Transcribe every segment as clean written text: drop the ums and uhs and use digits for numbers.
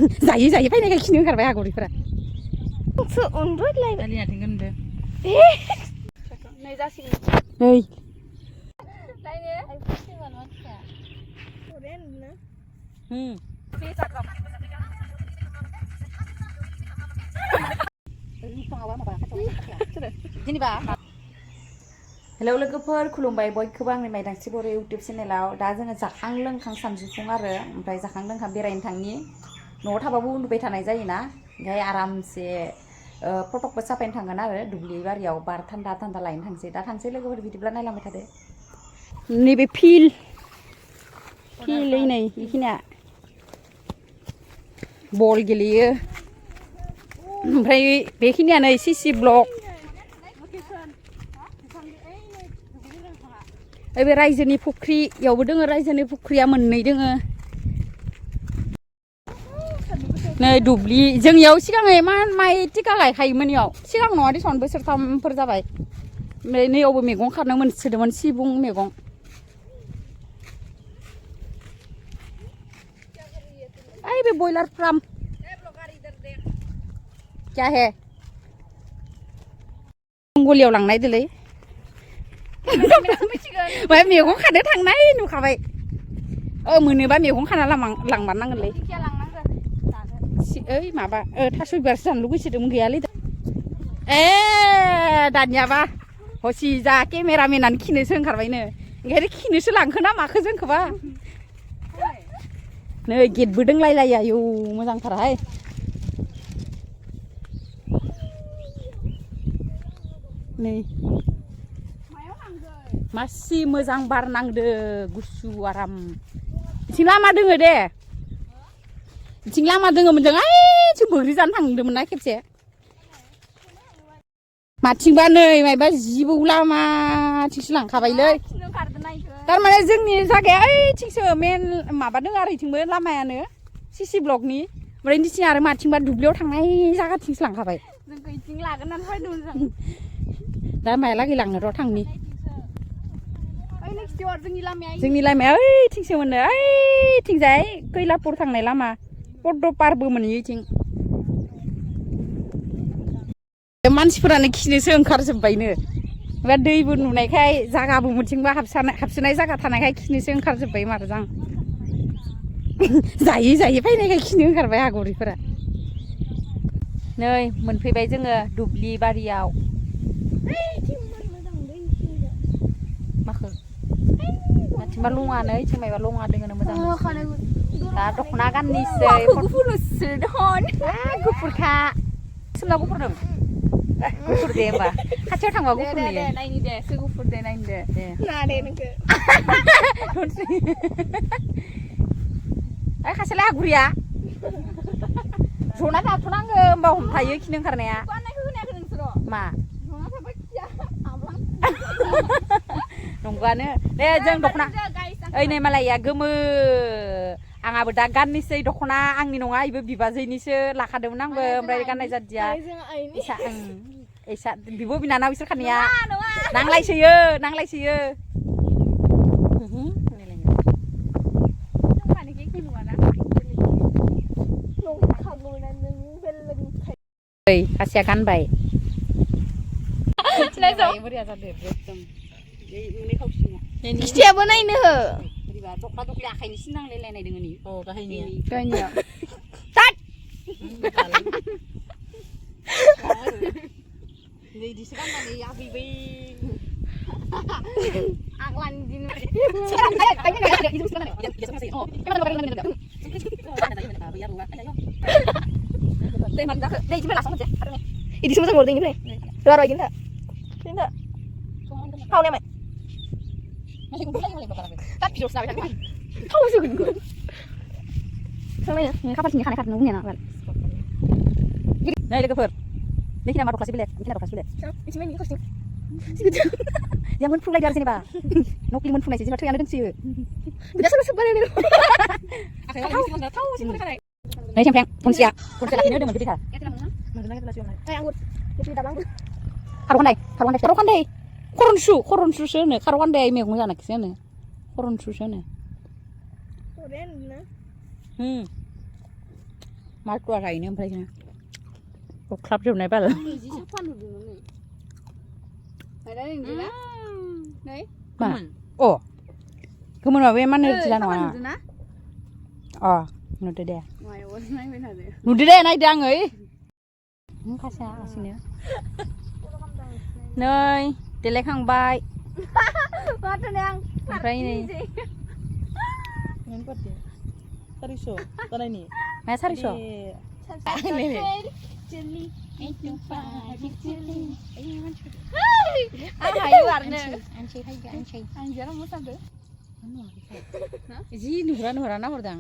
जायै जायै फैनायखाय खिनो ओंखारबाय आगरिफोरा उन्दुलायबाय दालिया थिंगोन दे नै जासिगोन ओइ नायनो फैसिगोन मानसिया ओरैनो ना बे जाग्राम जेनेबा हेलौ लोगोफोर खुलुमबाय बयखौबो आंनि माइदांस्रि बर' इउटुब चेनेलाव दा जोङो जाखां लोंखां सानजौफुं आरो ओमफ्राय जाखां लोंखां बेरायनो थांनि न'आव थाबाबो उन्दुबाय थानाय जायोना ओमफ्राय आरामसे फटकबो साफायनो थांगोन आरो दुब्लि बारियाव बार थान्दा थान्दा लायनो थांसै दा थांसै लोगोफोर बिदिब्ला नायलांबाय थादो नैबे फिल्ड नै बेखिनिया बल गेलेयो ओमफ्राय बेखिनियानो सिसि ब्लक बे रायजोनि फुख्रियावबो दोङो रायजोनि फुख्रिया मोननै दोङो नै दुब्लि जोंनियाव सिगाङै माइ टिका गायखायोमोन इयाव सिगां नङा दिसन बोसोरथामफोर जाबाय ओमफ्राय नैयावबो मैगं खारनो मोनसोदोंमोन सिबुं मैगं ओइ बे बयलार फार्म क्या है गलियाव लांनायदोलै ओमफ्राय मैगं खानो थांनाय नुखाबाय मोनोबा मैगं खाना लांमारनांगोनलै ओइ माबा थास' बिबारसो जानो लुगैसोदोंमोन गैयालै ए दानियाबा हसि जा केमेरामेनानो खिनोसो ओंखारबायनो ओंखायनो खिनोसो लांखो ना माखो जोंखौबा नै गेटबो दोंलायलायो आयौ मोजांथारहाय नै मासि मोजां बार नांदो गुसु आराम बिथिं लामा दोङो दे बिथिं लामा दोङोमोन जों जों बोग्रि जानो थांदोंमोन ना खेबसे माथिंबा नै मायबा जिबौ लामाथिंसो लांखाबायलै थारमाने जोंनि जायगाया ओइथिंसो मेन माबा दोङो आरो इथिंबो लामायानो सिसि ब्लकनि ओमफ्राय इथिं आरो माथिंबा दुब्लियाव थांनाय जायगाथिंसो लांखाबाय जोंखौ इथिं लागोन होननानै फैदोंमोन जों दा मायालागै लांनो र' थांनि जोंनि लामाया ओइथिंसो मोनो ओइथिंजाय कैलापुर थांनाय लामा पद्म पारबो मोनहैयो इथिं मानसिफोरानो खिनोसो ओंखारजोब्बायनो ओमफ्राय दैबो नुनायखाय जागाबो मोनथिंबा हाबसोनाय जागा थानायखाय खिनोसो ओंखारजोब्बाय मारजां जायै जायै फैनायखाय खिनो ओंखारबाय आगरिफोरा नै मोनफैबाय जोङो दुब्लि बारियाव माखो माथिंबा लङानो इथिं मायबा लङा दोङोनो मोजां दा दख'ना गाननोसै गुफुरखा सोमना गुफुर दं गुफुर दे होमबा खाथियाव थांबा गुफुर नुयो नायनि दे सो गुफुर दे नायनि दे ना दे नोंखो ओइ खासेलाय आगुरिया जना थाथ'नांगो होमबा हमथायो खिनो ओंखारनाया मा नंगौआनो दे जों दख'ना ओइ नै मालाया गोमो आंहाबो दा गाननोसै दख'ना आंनि नङा इबो बिबाजैनिसो लाखादोंमोन आंबो ओमफ्राय गाननाय जादिया इसा बिब' बिनानाव इसोर खानैया नांलायसोयो खासेया गानबाय खिथियाबो नायनो हो दखना दखलि आखाइनि सिन नांलायलायनाय दोङो नि गायनिया नैदिसो गाननानै आगैबै आग्लानि दिन इदिसो मोजां हरदों इनिफ्राय र' इदिनो खावनाया माय थावसो गो सोंनायनो खाफालथिंनि खानाय खारनो बुंनाया ना नै लोगोफोर बेखिनिया मा दख'नासो बेलेग बेखिनिया दख'नासो बेलेग या मोनफ्रुलायदो आरो जेनेबा नकलि मोनफ्रुनायसो जेनेबा थैयानो दोनसोयो बिदा सोरबा सोबबाय नै सेमफ्रें फनसिया लाखिनो होदोंमोन बिदिखा खार'खान्दाय खरनसुसो होनो खार'खान्दाय मैगं जानायखौसो होनो खरनसुसो होनो माथुआ रायनो ओमफ्राय जोङो अख्लाबजोबनाय बाल जि साफा नुदों नै मायदा नोंजोना नै मा अ गोमोन माबे मानो दिला नङा नुदोना अ नुदो दे मायाव नायबाय थादो नुदो दे नायदो आङो खासेया आसिनो नै देलायखांबाय माथो नै आं ओमफ्राय नै मा 400 जि नुहुरा नाहरदां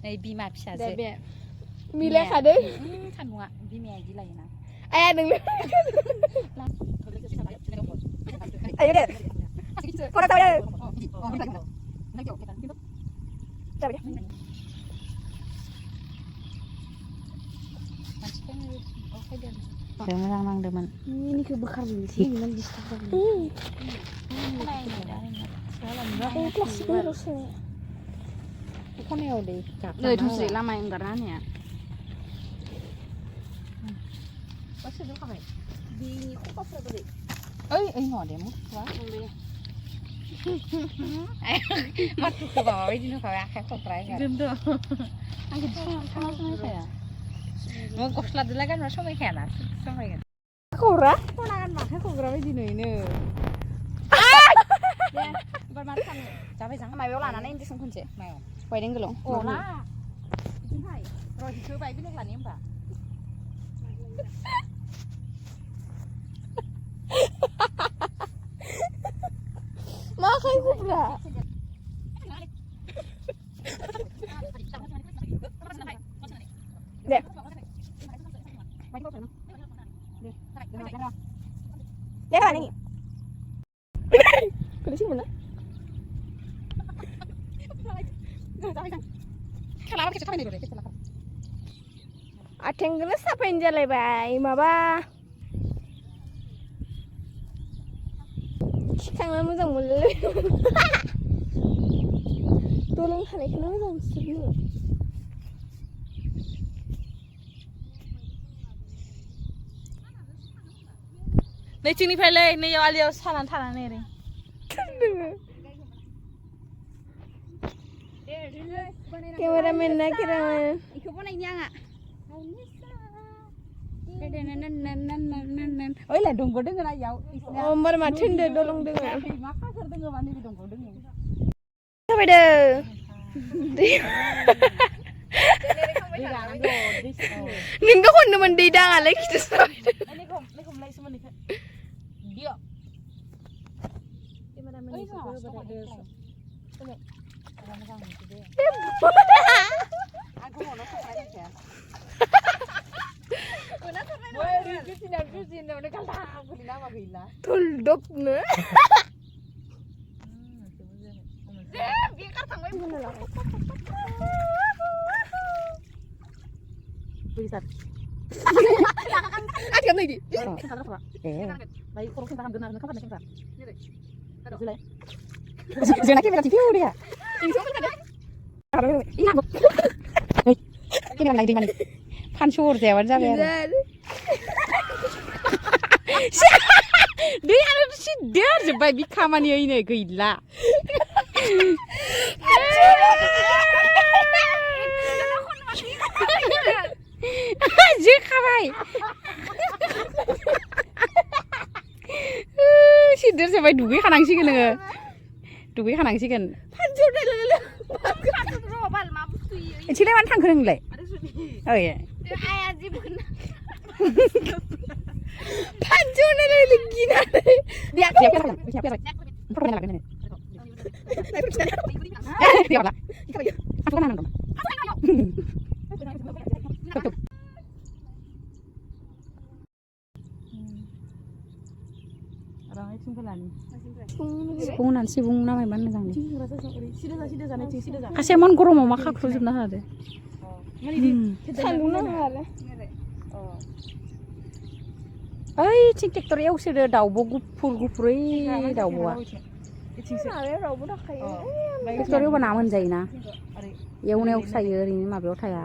नै बिमा फिसासो मिलायखादों सान्दुङा बिमाया इदि लायोना आया नोंनो आयो दे फरा जाबाय मोजां नांदोंमोन मिनिखौ बोखारनोसै इमान डिस्टार्ब जादों खनायाव दै नै थुस्रि लामा एंगारना होनाया बिनि खफाफ्रा बोरै ओइ नङा दे मुथुआ माथुखौ माबायदि नुखाबाय आखाइ खबराय आंखौ गस्लादोलाय गानबा समायखायाना समायगोन खबरा खना गानबा आखाइ खबग्रा बायदि नुयोनो दे एबार माथो खालामनो जाबाय जां माबायाव लानानै इन्जेकसन खनसे मायाव वाइट एंगोलाव अला बिदिनोहाय र' हिखौ बाय बेलेग लानि होमबा मा आखाइ खबरा दे खालामनि गोलैसिगोन ना आथेंखौनो साफायनो जालायबाय माबा खिखांना मोजां मोनलै दलं थानायखौनो मोजां मोनसिगोन नैथिंनिफ्रायलै नैयाव आलियाव सानानै थानानै ओरै केमेरामेन ना केमेरामेन इखौ बनायनि आंहा ओइलाय दंग दोङो ना इयाव होमबार माथो होनदो दलं दोङो मा खाखोर दोङो मा नैबे दंग दोङो थाबायदो नोंथ' खनदोंमोन दै दाङालाय खिथुसो थुलदबनो Akan lagi. Baik, orang kita ambil nak kapan nak kita? Jangan kita TV dia. Ini lagi dengan pansur jawan jalan. Dia ada si dia sebab bikamannya ini gila. Aja kabai. Sidir sampai duit kanangsikan nge. Duit kanangsikan. Panjur deh lele. Cile man tang kering le. Oh iya. Ayah sih bukan. Panjur deh lele gina. Dia siap. Pernah lagi nih. Dia apa? Aku kan nonton. Sipungan sibung namanya mana gang ni? Kasih man guru mau makan terus jumlah ada. Sandung nama. Ay, cik tor ya usir dah daun gupur gupur daun buah. माबायावबो थाखायो फेक्ट'रियावबो ना मोनजायोना एवनायाव सायो ओरैनो माबायाव थाया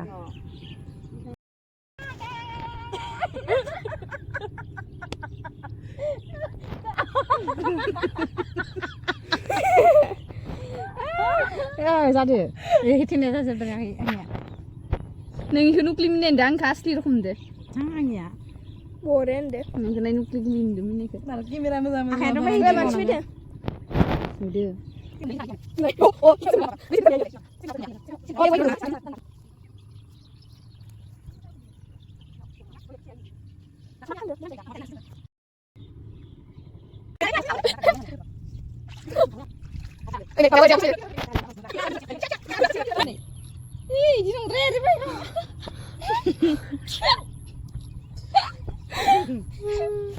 जादो हेथेनाया जाजोबदों आंनिया नोंनिखौ नुक्लि मिनिदों आंखौ आसलि रखम होनदों आंनिया बरे होनदों नोंखौलाय नुक्लि मिनिदों मिनिखौ केमेरा मोजां मानसि फैदों नुदो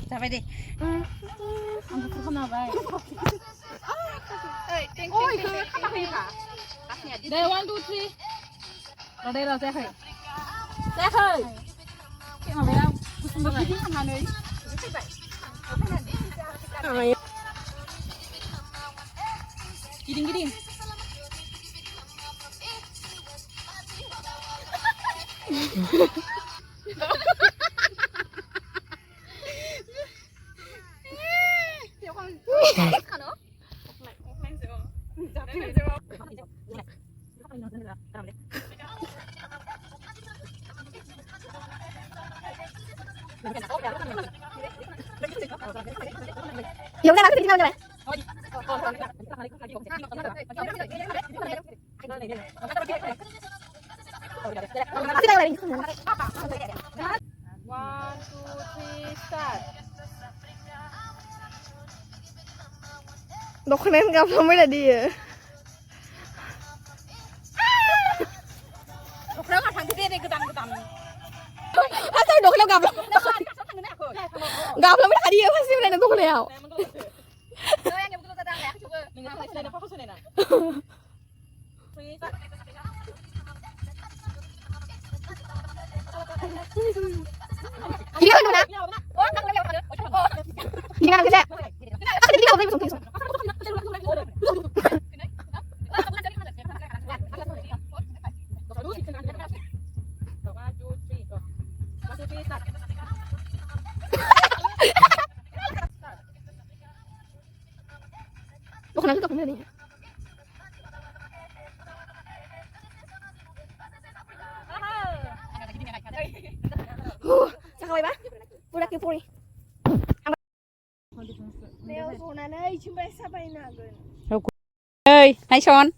जाबाय दे आंखौ खोनाबाय दे 1 2 3 रदै र जायाखै माबायाव गुसुं गिदिं थांनानै गिदिं गिदिं Yung na natin tingnan Dokumen gablamı da diyor. Asal dokumen gablam. Gablam da dia pasti udah dokumen. Gimana? Gimana kerja? Aku tidak boleh langsung. Bukan aku tak nih. Cakap apa? Udah kepuri. Ơi, này son,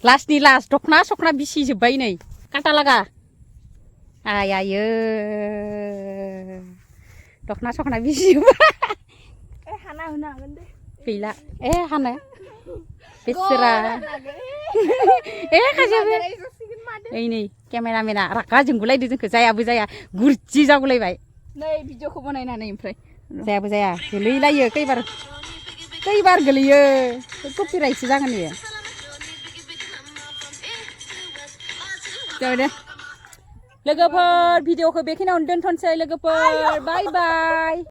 last đi last, sokna bisi jebai này, kata laga. Ay ay sokna bisi. Hana hana gende. Pila, Hana, besra. Kasih. Ini kameramena, raka jenggulai di jengke saya gurji jagulai bay. Nei video ko बनायनानै ओमफ्राय जाया गोलैलायो खैबार गोलैयो कपिराइटसो जागोन बेयो जाबाय दे लोगोफोर भिडिअखौ बेखिनियावनो दोनथ'नोसै लोगोफोर बाय बाय